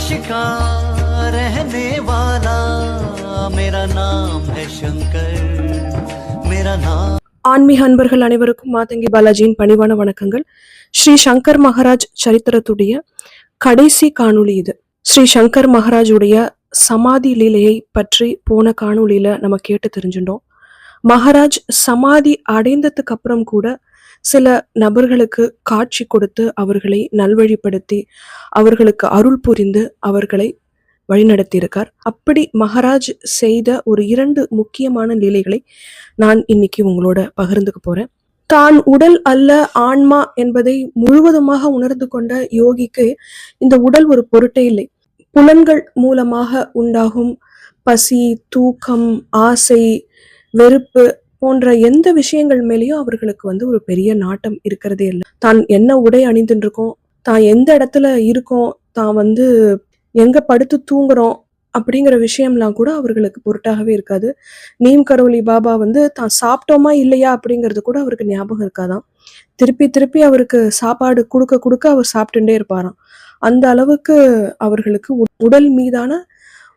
काश का रहने वाला मेरा नाम है शंकर मेरा नाम. ஆன்மீக அன்பர்கள் அனைவருக்கும் மாதங்கி பாலாஜியின் பணிவான வணக்கங்கள். ஸ்ரீ சங்கர் மகாராஜ் சரித்திரத்துடைய கடைசி காணொளி இது. ஸ்ரீ சங்கர் மகாராஜுடைய சமாதி லீலையை பற்றி போன காணொளியில நம்ம கேட்டு தெரிஞ்சுட்டோம். மகாராஜ் சமாதி அடைந்ததுக்கு அப்புறம் கூட சில நபர்களுக்கு காட்சி கொடுத்து அவர்களை நல்வழிப்படுத்தி அவர்களுக்கு அருள் புரிந்து அவர்களை வழிநடத்தி இருக்கார். அப்படி மகாராஜ் செய்த ஒரு 2 முக்கியமான லீலைகளை நான் இன்னைக்கு உங்களோட பகிர்ந்துக்க போறேன். தான் உடல் அல்ல ஆன்மா என்பதை முழுவதுமாக உணர்ந்து கொண்ட யோகிக்கு இந்த உடல் ஒரு பொருட்டே இல்லை. புலன்கள் மூலமாக உண்டாகும் பசி, தூக்கம், ஆசை, வெறுப்பு போன்ற எந்த விஷயங்கள் மேலேயும் அவர்களுக்கு ஒரு பெரிய நாட்டம் இருக்கிறதே இல்லை. தான் என்ன உடை அணிந்துட்டு இருக்கோம், தான் எந்த இடத்துல இருக்கோம், தான் எங்க படுத்து தூங்குறோம் அப்படிங்கிற விஷயம்லாம் கூட அவர்களுக்கு பொருட்டாகவே இருக்காது. நீம் கரோலி பாபா தான் சாப்பிட்டோமா இல்லையா அப்படிங்கிறது கூட அவருக்கு ஞாபகம் இருக்காதான். திருப்பி திருப்பி அவருக்கு சாப்பாடு கொடுக்க கொடுக்க அவர் சாப்பிட்டுட்டே இருப்பாராம். அந்த அளவுக்கு அவர்களுக்கு உடல் மீதான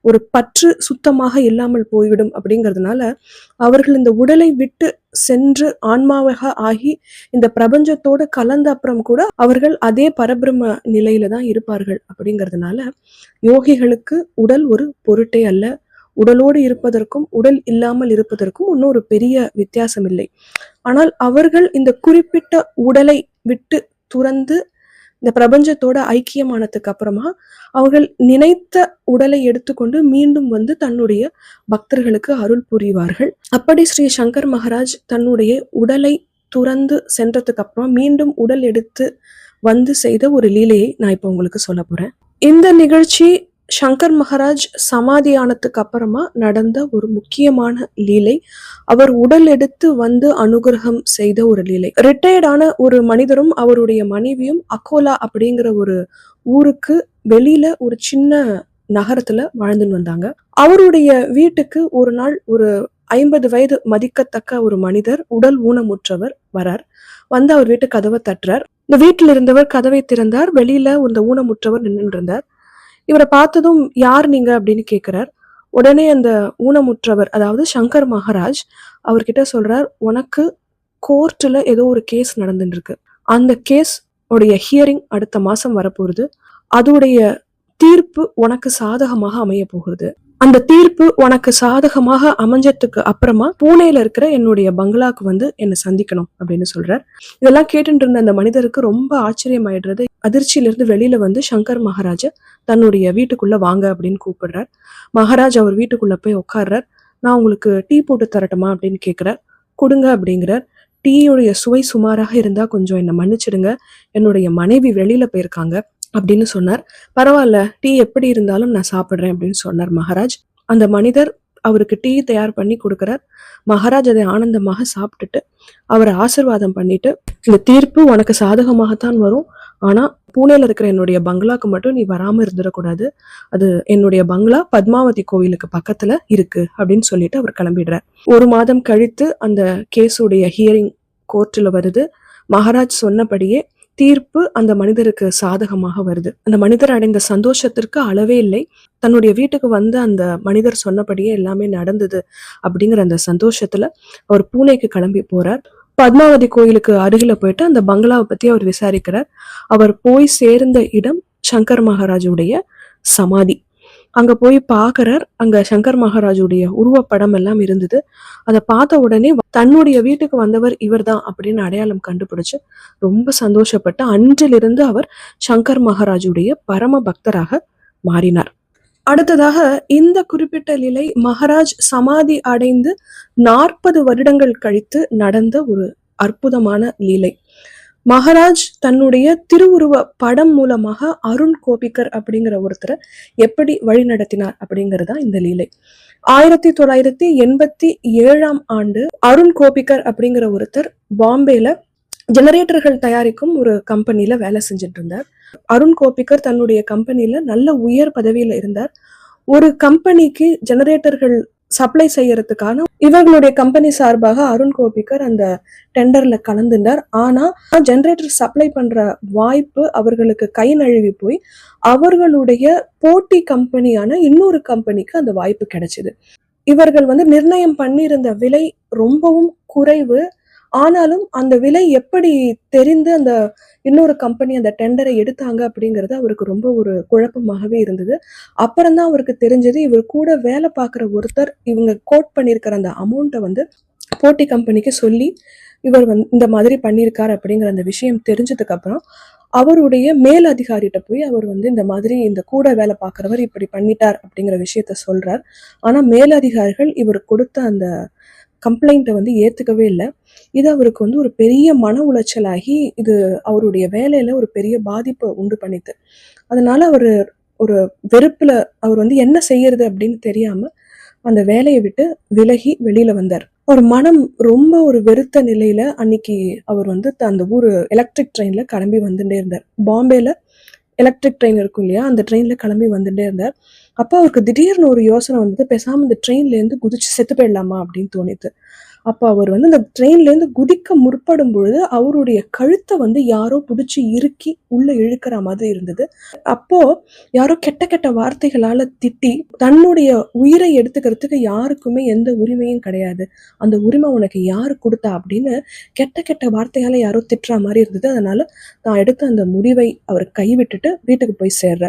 ஒரு பற்று சுத்தமாக இல்லாமல் போய்விடும். அப்படிங்கிறதுனால அவர்கள் இந்த உடலை விட்டு சென்று ஆன்மாவாக ஆகி இந்த பிரபஞ்சத்தோடு கலந்த அப்புறம் கூட அவர்கள் அதே பரபிரம்ம நிலையில தான் இருப்பார்கள். அப்படிங்கிறதுனால யோகிகளுக்கு உடல் ஒரு பொருட்டே அல்ல. உடலோடு இருப்பதற்கும் உடல் இல்லாமல் இருப்பதற்கும் இன்னொரு பெரிய வித்தியாசம் இல்லை. ஆனால் அவர்கள் இந்த குறிப்பிட்ட உடலை விட்டு துறந்து இந்த பிரபஞ்சத்தோட ஐக்கியமானதுக்கு அப்புறமா அவர்கள் நினைத்த உடலை எடுத்துக்கொண்டு மீண்டும் தன்னுடைய பக்தர்களுக்கு அருள் புரிவார்கள். அப்படி ஸ்ரீ சங்கர் மகாராஜ் தன்னுடைய உடலை துறந்து சென்றதுக்கு அப்புறம் மீண்டும் உடல் எடுத்து செய்த ஒரு லீலையை நான் இப்போ உங்களுக்கு சொல்ல போறேன். இந்த நிகழ்ச்சி சங்கர் மகாராஜ் சமாதி ஆனதுக்கு அப்புறமா நடந்த ஒரு முக்கியமான லீலை. அவர் உடல் எடுத்து அனுகிரகம் செய்த ஒரு லீலை. ரிட்டையர்டான ஒரு மனிதரும் அவருடைய மனைவியும் அகோலா அப்படிங்கிற ஒரு ஊருக்கு வெளியில ஒரு சின்ன நகரத்துல வாழ்ந்துன்னு வந்தாங்க. அவருடைய வீட்டுக்கு ஒரு நாள் ஒரு 50 வயது மதிக்கத்தக்க ஒரு மனிதர் உடல் ஊனமுற்றவர் வரார். அவர் வீட்டு கதவை தட்டுறார். இந்த வீட்டில் இருந்தவர் கதவை திறந்தார். வெளியில இந்த ஊனமுற்றவர் நின்று இருந்தார். இவரை பார்த்ததும் யார் நீங்க அப்படின்னு கேட்கிறார். உடனே அந்த ஊனமுற்றவர் அதாவது சங்கர் மகாராஜ் அவர்கிட்ட சொல்றார், உனக்கு கோர்ட்ல ஏதோ ஒரு கேஸ் நடந்துட்டு இருக்கு. அந்த கேஸ் உடைய ஹியரிங் அடுத்த மாசம் வரப்போகுது. அதோடைய தீர்ப்பு உனக்கு சாதகமாக அமைய போகிறது. அந்த தீர்ப்பு உனக்கு சாதகமாக அமைஞ்சதுக்கு அப்புறமா பூனேல இருக்கிற என்னுடைய பங்களாக்கு என்னை சந்திக்கணும் அப்படின்னு சொல்றார். இதெல்லாம் கேட்டுட்டு இருந்த அந்த மனிதருக்கு ரொம்ப ஆச்சரியம் ஆயிடுறது. அதிர்ச்சியிலிருந்து வெளியில சங்கர் மகாராஜ தன்னுடைய வீட்டுக்குள்ள வாங்க அப்படின்னு கூப்பிடுறார். மகாராஜ் அவர் வீட்டுக்குள்ள போய் உட்கார்றார். நான் உங்களுக்கு டீ போட்டு தரட்டுமா அப்படின்னு கேட்கிறார். கொடுங்க அப்படிங்கிறார். டீயோடைய சுவை சுமாராக இருந்தா கொஞ்சம் என்னை மன்னிச்சிடுங்க, என்னுடைய மனைவி வெளியில போயிருக்காங்க அப்படின்னு சொன்னார். பரவாயில்ல, டீ எப்படி இருந்தாலும் நான் சாப்பிட்றேன் அப்படின்னு சொன்னார் மகாராஜ். அந்த மனிதர் அவருக்கு டீ தயார் பண்ணி கொடுக்கிறார். மகாராஜ் அதை ஆனந்தமாக சாப்பிட்டுட்டு அவரை ஆசீர்வாதம் பண்ணிட்டு, இந்த தீர்ப்பு உனக்கு சாதகமாகத்தான் வரும், ஆனா பூனேல இருக்கிற என்னுடைய பங்களாக்கு மட்டும் நீ வராம இருந்துடக்கூடாது. அது என்னுடைய பங்களா பத்மாவதி கோவிலுக்கு பக்கத்துல இருக்கு அப்படின்னு சொல்லிட்டு அவர் கிளம்பிடுறார். 1 மாதம் கழித்து அந்த கேஸுடைய ஹியரிங் கோர்ட்ல வருது. மகாராஜ் சொன்னபடியே தீர்ப்பு அந்த மனிதருக்கு சாதகமாக வருது. அந்த மனிதர் அடைந்த சந்தோஷத்திற்கு அளவே இல்லை. தன்னுடைய வீட்டுக்கு அந்த மனிதர் சொன்னபடியே எல்லாமே நடந்தது அப்படிங்கிற அந்த சந்தோஷத்துல அவர் பூனேக்கு கிளம்பி போறார். பத்மாவதி கோயிலுக்கு அருகில போயிட்டு அந்த பங்களாவை பத்தி அவர் விசாரிக்கிறார். அவர் போய் சேர்ந்த இடம் சங்கர் மகாராஜுடைய சமாதி. அங்க போய் பாக்குறார். அங்க சங்கர் மகாராஜுடைய உருவப்படம் எல்லாம் இருந்தது. அதை பார்த்த உடனே தன்னுடைய வீட்டுக்கு வந்தவர் இவர்தான் அப்படின்னு அடையாளம் கண்டுபிடிச்சு ரொம்ப சந்தோஷப்பட்டு அன்றிலிருந்து அவர் சங்கர் மகாராஜுடைய பரம பக்தராக மாறினார். அடுத்ததாக இந்த குறிப்பிட்ட லீலை மகாராஜ் சமாதி அடைந்து 40 வருடங்கள் கழித்து நடந்த ஒரு அற்புதமான லீலை. மகாராஜ் தன்னுடைய திருவுருவ படம் மூலமாக அருண் கோபிகர் அப்படிங்கிற ஒருத்தரை எப்படி வழி நடத்தினார் அப்படிங்கிறதா இந்த லீலை. 1987 ஆண்டு அருண் கோபிகர் அப்படிங்கிற ஒருத்தர் பாம்பேல ஜெனரேட்டர்கள் தயாரிக்கும் ஒரு கம்பெனில வேலை செஞ்சுட்டு இருந்தார். அருண் கோபிகர் தன்னுடைய கம்பெனில நல்ல உயர் பதவியில இருந்தார். ஒரு கம்பெனிக்கு ஜெனரேட்டர்கள் சப்ளை செய்யறதுக்கான இவர்களுடைய கம்பெனி சார்பாக அருண் கோபிகர் அந்த டெண்டர்ல கலந்துட்டார். ஆனா ஜெனரேட்டர் சப்ளை பண்ற வாய்ப்பு அவர்களுக்கு கை நழுவி போய் அவர்களுடைய போட்டி கம்பெனியான இன்னொரு கம்பெனிக்கு அந்த வாய்ப்பு கிடைச்சது. இவர்கள் நிர்ணயம் பண்ணியிருந்த விலை ரொம்பவும் குறைவு. ஆனாலும் அந்த விலை எப்படி தெரிந்து அந்த இன்னொரு கம்பெனி அந்த டெண்டரை எடுத்தாங்க அப்படிங்கிறது அவருக்கு ரொம்ப ஒரு குழப்பமாகவே இருந்தது. அப்புறம்தான் அவருக்கு தெரிஞ்சது, இவர் கூட வேலை பார்க்குற ஒருத்தர் இவங்க கோட் பண்ணியிருக்கிற அந்த அமௌண்ட்டை போட்டி கம்பெனிக்கு சொல்லி இவர் இந்த மாதிரி பண்ணியிருக்காரு அப்படிங்கிற அந்த விஷயம் தெரிஞ்சதுக்கு அப்புறம் அவருடைய மேல் அதிகாரிகிட்ட போய் அவர் இந்த மாதிரி இந்த கூட வேலை பார்க்குறவர் இப்படி பண்ணிட்டார் அப்படிங்கிற விஷயத்த சொல்றார். ஆனா மேலதிகாரிகள் இவர் கொடுத்த அந்த கம்ப்ளைண்ட்டை ஏத்துக்கவே இல்லை. இது அவருக்கு ஒரு பெரிய மன உளைச்சலாகி இது அவருடைய வேலையில ஒரு பெரிய பாதிப்பை உண்டு பண்ணிது. அதனால அவர் ஒரு வெறுப்புல அவர் என்ன செய்யறது அப்படின்னு தெரியாம அந்த வேலையை விட்டு விலகி வெளியில வந்தார். ஒரு மனம் ரொம்ப ஒரு வெறுத்த நிலையில அன்னைக்கு அவர் அந்த ஊர் எலக்ட்ரிக் ட்ரெயின்ல கிளம்பி வந்துட்டே இருந்தார். பாம்பேல எலக்ட்ரிக் ட்ரெயின் இருக்கும் இல்லையா, அந்த ட்ரெயின்ல கிளம்பி வந்துட்டே இருந்தார். அப்போ அவருக்கு திடீர்னு ஒரு யோசனை பேசாம இந்த ட்ரெயின்ல இருந்து குதிச்சு செத்து போயிடலாமா அப்படின்னு தோணித்து. அப்போ அவர் அந்த ட்ரெயின்ல இருந்து குதிக்க முற்படும் பொழுது அவருடைய கழுத்தை யாரோ பிடிச்சி இறுக்கி உள்ள இழுக்கிற மாதிரி இருந்தது. அப்போ யாரோ கெட்ட கெட்ட வார்த்தைகளால திட்டி தன்னுடைய உயிரை எடுத்துக்கிறதுக்கு யாருக்குமே எந்த உரிமையும் கிடையாது, அந்த உரிமை உனக்கு யாரு கொடுத்தா அப்படின்னு கெட்ட கெட்ட வார்த்தையால யாரோ திட்டுற மாதிரி இருந்தது. அதனால நான் எடுத்த அந்த முடிவை அவர் கைவிட்டுட்டு வீட்டுக்கு போய் சேர்ற.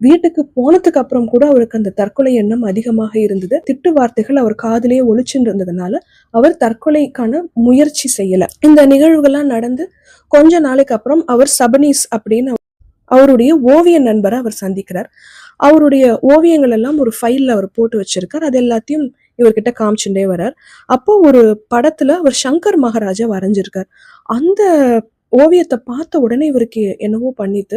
வீட்டுக்கு போனதுக்கு அப்புறம் கூட அவருக்கு அந்த தற்கொலை எண்ணம் அதிகமாக இருந்தது. திட்டு வார்த்தைகள் அவர் காதிலேயே ஒழிச்சுட்டு இருந்ததுனால அவர் தற்கொலைக்கான முயற்சி செய்யல. இந்த நிகழ்வுகள்லாம் நடந்து கொஞ்ச நாளைக்கு அப்புறம் அவர் சபனீஸ் அப்படின்னு அவருடைய ஓவிய நண்பரை அவர் சந்திக்கிறார். அவருடைய ஓவியங்கள் எல்லாம் ஒரு ஃபைல்ல அவர் போட்டு வச்சிருக்கார். அது எல்லாத்தையும் இவர்கிட்ட காமிச்சுட்டே வர்றார். அப்போ ஒரு படத்துல அவர் சங்கர் மகாராஜா வரைஞ்சிருக்கார். அந்த ஓவியத்தை பார்த்த உடனே இவருக்கு என்னவோ பண்ணிட்டு,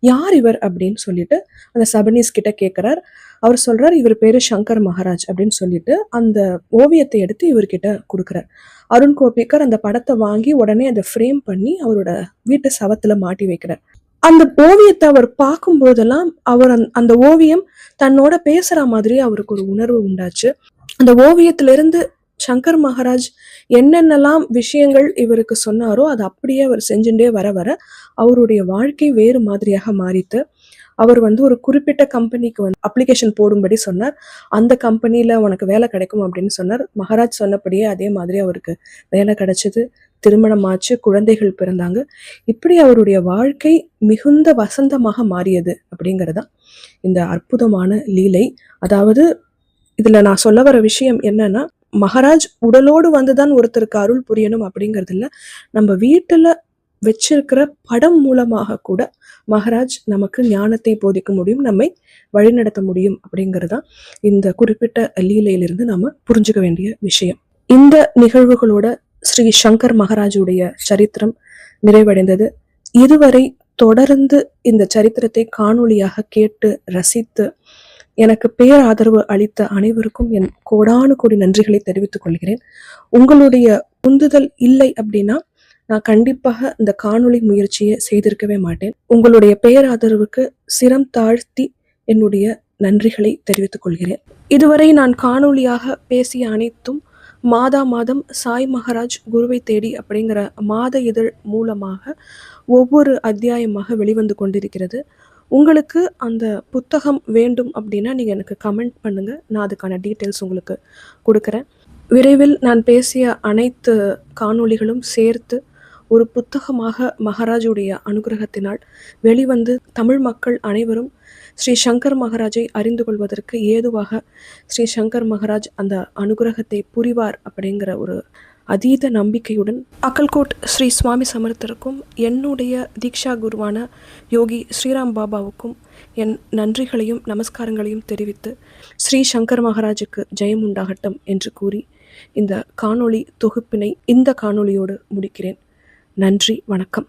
யார் இவர் அப்படின்னு சொல்லிட்டு அந்த சபனீஸ் கிட்ட கேட்கிறார். அவர் சொல்றார், இவர் பேரு சங்கர் மகாராஜ் அப்படின்னு சொல்லிட்டு அந்த ஓவியத்தை எடுத்து இவர்கிட்ட கொடுக்குறார். அருண் கோபிகர் அந்த படத்தை வாங்கி உடனே அதை ஃப்ரேம் பண்ணி அவரோட வீட்டு சவத்துல மாட்டி வைக்கிறார். அந்த ஓவியத்தை அவர் பார்க்கும் போதெல்லாம் அவர் அந்த ஓவியம் தன்னோட பேசுற மாதிரி அவருக்கு ஒரு உணர்வு உண்டாச்சு. அந்த ஓவியத்திலிருந்து சங்கர் மகாராஜ் என்னென்னலாம் விஷயங்கள் இவருக்கு சொன்னாரோ அது அப்படியே அவர் செஞ்சுட்டே வர வர அவருடைய வாழ்க்கை வேறு மாதிரியாக மாறித்து. அவர் ஒரு குறிப்பிட்ட கம்பெனிக்கு அப்ளிகேஷன் போடும்படி சொன்னார். அந்த கம்பெனியில உனக்கு வேலை கிடைக்கும் அப்படின்னு சொன்னார். மகாராஜ் சொன்னபடியே அதே மாதிரி அவருக்கு வேலை கிடைச்சது. திருமணம் ஆச்சு, குழந்தைகள் பிறந்தாங்க. இப்படி அவருடைய வாழ்க்கை மிகுந்த வசந்தமாக மாறியது அப்படிங்கறதுதான் இந்த அற்புதமான லீலை. அதாவது இதுல நான் சொல்ல வர விஷயம் என்னன்னா, மகாராஜ் உடலோடு வந்துதான் ஒருத்தருக்கு அருள் புரியணும் அப்படிங்கிறது இல்ல, நம்ம வீட்டுல வச்சிருக்கிற படம் மூலமாக கூட மகாராஜ் நமக்கு ஞானத்தை போதிக்க முடியும், நம்மை வழிநடத்த முடியும் அப்படிங்கறதுதான் இந்த குறிப்பிட்ட லீலையிலிருந்து நாம புரிஞ்சுக்க வேண்டிய விஷயம். இந்த நிகழ்வுகளோட ஸ்ரீ சங்கர் மகாராஜுடைய சரித்திரம் நிறைவடைந்தது. இதுவரை தொடர்ந்து இந்த சரித்திரத்தை காணொளியாக கேட்டு ரசித்து எனக்கு பேராதரவு அளித்த அனைவருக்கும் என் கோடானு கோடி நன்றிகளை தெரிவித்துக் கொள்கிறேன். உங்களுடைய உந்துதல் இல்லை அப்படின்னா நான் கண்டிப்பாக இந்த காணொளி முயற்சியை செய்திருக்கவே மாட்டேன். உங்களுடைய பேராதரவுக்கு சிரம் தாழ்த்தி என்னுடைய நன்றிகளை தெரிவித்துக் கொள்கிறேன். இதுவரை நான் காணொளியாக பேசிய அனைத்தும் மாதம் சாய் மகாராஜ் குருவை தேடி அப்படிங்கிற மாத இதழ் மூலமாக ஒவ்வொரு அத்தியாயமாக வெளிவந்து கொண்டிருக்கிறது. உங்களுக்கு அந்த புத்தகம் வேண்டும் அப்படின்னா நீங்கள் எனக்கு கமெண்ட் பண்ணுங்கள், நான் அதுக்கான டீட்டெயில்ஸ் உங்களுக்கு கொடுக்குறேன். விரைவில் நான் பேசிய அனைத்து காணொளிகளும் சேர்த்து ஒரு புத்தகமாக மகாராஜுடைய அனுகிரகத்தினால் வெளிவந்து தமிழ் மக்கள் அனைவரும் ஸ்ரீ சங்கர் மகாராஜை அறிந்து கொள்வதற்கு ஏதுவாக ஸ்ரீ சங்கர் மகாராஜ் அந்த அனுகிரகத்தை புரிவார் அப்படிங்கிற ஒரு அதீத நம்பிக்கையுடன் அக்கல்கோட் ஸ்ரீ சுவாமி சமர்த்தருக்கும் என்னுடைய தீக்ஷா குருவான யோகி ஸ்ரீராம் பாபாவுக்கும் என் நன்றிகளையும் நமஸ்காரங்களையும் தெரிவித்து ஸ்ரீ சங்கர் மகாராஜுக்கு ஜெயம் உண்டாகட்டும் என்று கூறி இந்த காணொளி தொகுப்பினை இந்த காணொளியோடு முடிக்கிறேன். நன்றி, வணக்கம்.